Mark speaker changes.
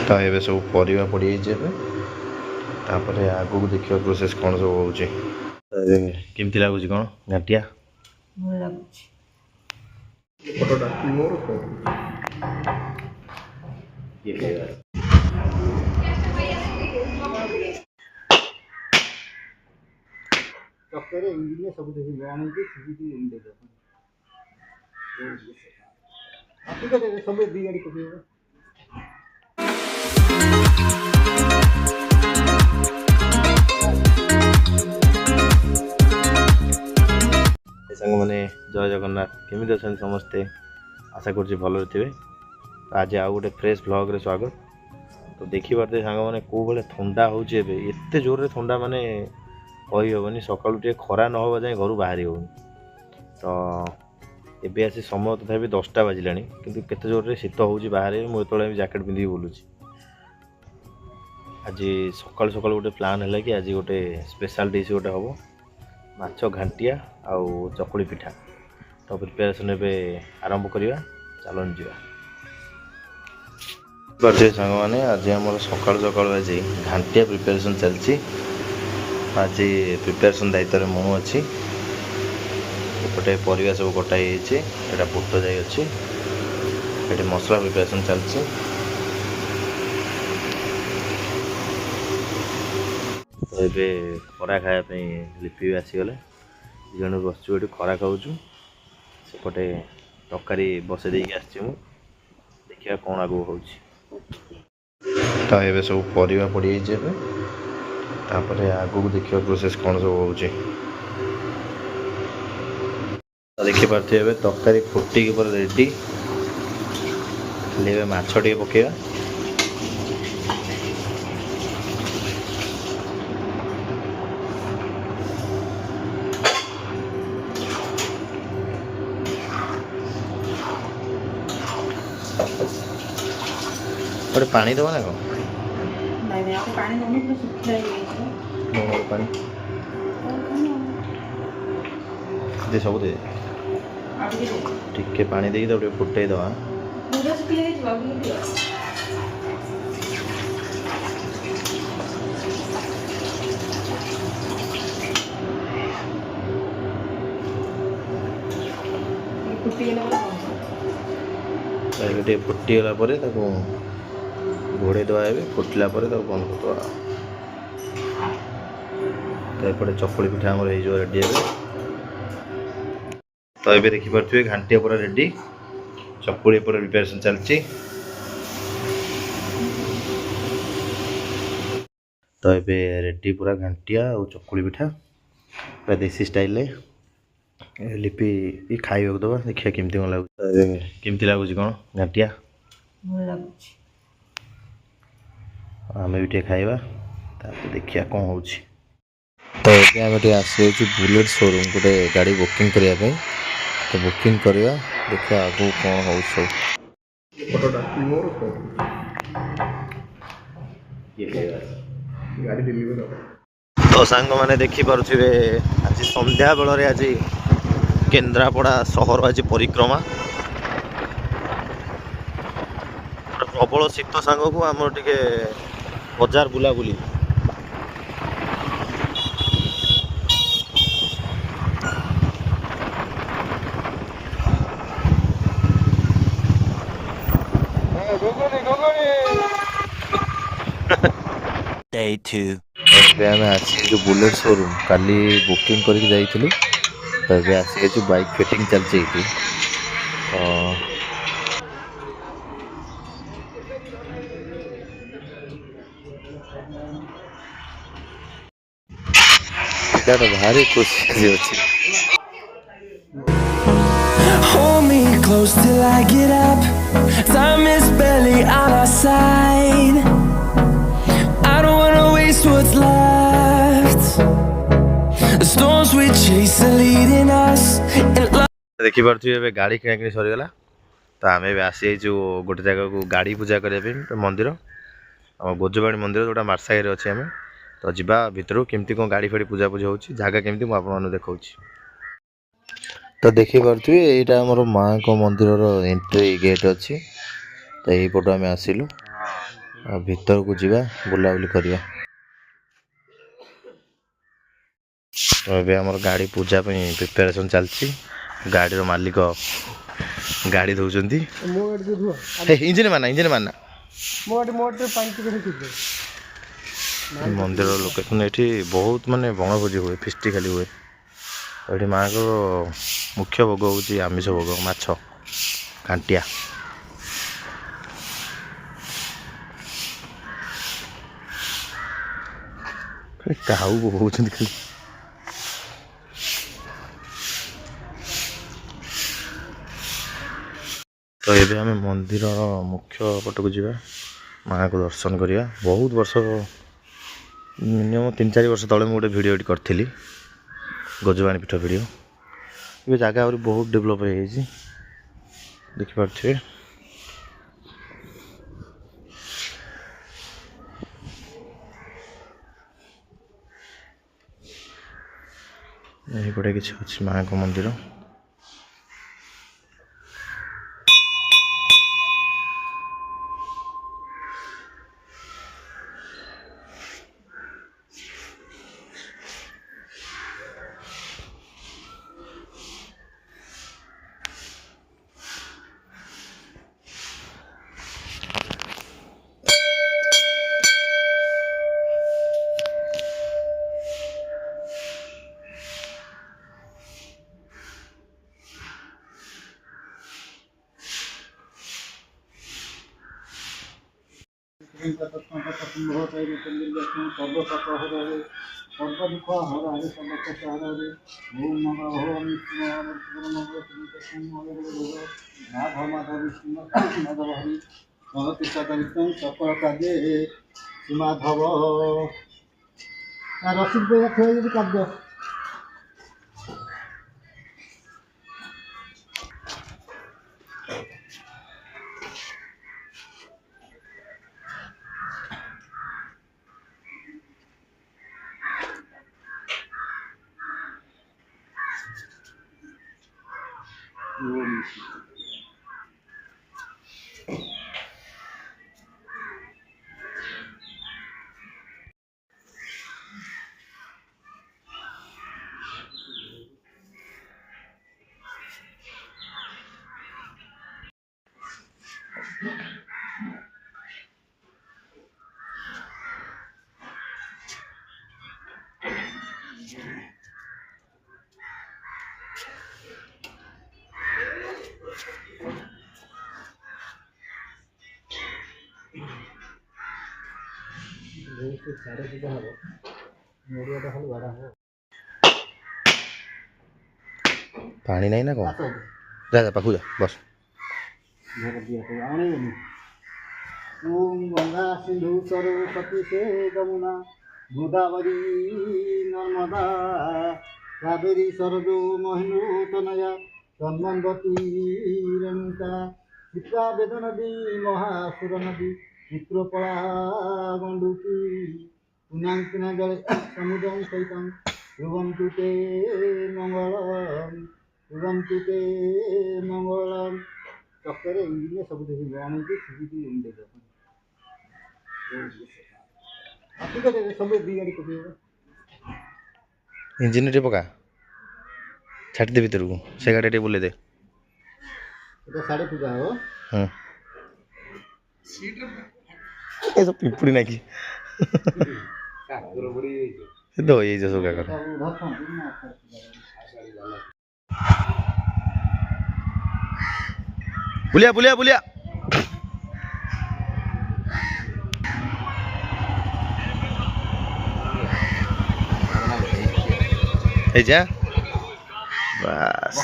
Speaker 1: तो ये सब परिवा पड़ी तापर आगू को देखिए प्रोसेस कौन सब हो केमती लगुच कौन घाटिया सब सांग मैंने जय जगन्नाथ केमी अच्छा समस्ते आशा कर भल थे। आज आउ गोटे फ्रेश व्लॉग रे स्वागत। तो देखी पारे सांग मैंने कौ भाई थंडा होते जोर रे थंडा माने कही हेनी सका खरा न हवा जाए घर बाहरी हो। तो एबे आसी समय तथापि 10टा बाजिला किंतु केते जोर रे शीत हो बाहर मुझे जैकेट पिंधि बुलूँ। आज सकाल सकाल गोटे प्लान है कि आज गोटे स्पेशल डिश गोटे हम माछ घांटिया आउ चकुली पिठा। तो प्रिपेरेसन आरंभ करवा चलन जा सांग मैंने आज आम सकाल सकाल आज घांटिया प्रिपेरेसन चलती। आज प्रिपेरेसन दायित्व मु अच्छी एपटे परिवा सब कटाई एटा बुट जाई अच्छी ये मसला प्रिपेरेसन चलती। तो ये खरा खायापी लिपि भी आसीगले जन बसचु ये खरा खाऊँ सेपटे तरकारी बसई देकी आसी देखिए कौन आगू हो। तो ये सब परिवा पड़ी तापर आगू को देखिए प्रोसेस कौन सब हो देखी पारे तरकारी फुटिक पर रेडी खाली माछ टे पकेवा। गोटे पानी दबा ना कौन पानी दे सब दे टिके पानी देकी तो फुटे दवा। फुटीगला घोड़े दवा फुटला बंद कर। तो एपटे चकुली पिठा आम रेडी है। तो ये देखिपे घांटिया पूरा रेडी चकुली पूरा प्रिपेरेसन चलती। तो ये रेडी पूरा घांटिया और चकुली पिठा पूरा देसी स्टाइल लिपि खाइबा दबा देखिए केमती कौन लगुच केमती लगुच कौन घांटिया आम भी खाइबा देखिए कौन हो। तो ये आम आसी बुलेट शोरूम गोटे गाड़ी बुकिंग करने। तो बुकिंग करवा देखिए आगू कौन हो सब। तो सांग मैंने देखी पारे आज संध्या बेल आज केन्द्रापड़ा सहर आज परिक्रमा प्रबल शीत सांग को आम टे बजार बुलाबुली Day 2 आसी जो बुलेट शोरूम काली बुकिंग करके जाइलु। तो ये आसी जो बाइक फिटिंग चलती तो भारी खुशी अच्छी।
Speaker 2: Hold me close till I get up. Time is barely on our side. I don't wanna waste what's left. The storms we chase are leading us.
Speaker 1: देखी पारे गाड़ी किଣା किणी सरीगला। तो आम आसी गोटे जगह को गाड़ी पूजा करने मंदिर आम गोजबाणी मंदिर जोटा मार्साघर अच्छे आम। तो जीवा भितर केमती कौन गाड़ी फाड़ी पूजा पूजा हो जगह केमती मुझे देखा। तो देखी पारे यहाँ आम माँ को मंदिर एंट्री गेट अच्छी। तो यहीपटू आम आसिलु भीतर को जीवा बुलाबुली करिया। तो अबे हमर गाड़ी पूजा पे प्रिपरेशन चलची। गाड़ी रो मालिक गाड़ी धोउचंती। इंजन मारना मंदिर लोकेशन एठी बहुत माने बनभोजी हुए, फिस्टी खाली हुए। एठी माँ को मुख्य भोग होची आमिष भोग, माछ कांटिया। काऊ होउचंती खाली। तो ये आम मंदिर मुख्य पटक जावा, माँ को दर्शन करिया। बहुत वर्ष मिनिमम 3-4 वर्ष तले मुझे वीडियो एडिट करी गजवाणी पीठ वीडियो। ये जगह और बहुत डेवलप हो देखिपे। यहीपटे किसी अच्छी माँ को मंदिर।
Speaker 3: माधव रसीद पैसा थोड़ी कर दो।
Speaker 1: पानी नहीं ना कौन जा जा पाखु जा बस।
Speaker 3: ओम गंगा सिंधु सरस्वती से यमुना गोदावरी नर्मदा कावेरी सरजू महेंद्र तनया संगमवती रेणुका चित्रा वेद नदी महासुर नदी चित्रपला गंडुकी पुण्यांकिना जले समुद्रं सहितं ध्रुवन्तु ते मंगलम। चक्कर इंजिन सब देखिए सब गाड़ी को
Speaker 1: इंजिन टे पका छाटी दे भीतर को से गाड़ी टे बुले दे।
Speaker 3: साढ़े पूजा हो
Speaker 1: ये सब पिंपुड़ी ना की दो ये जो क्या कर बुलिया बुलिया बुलिया जा बस।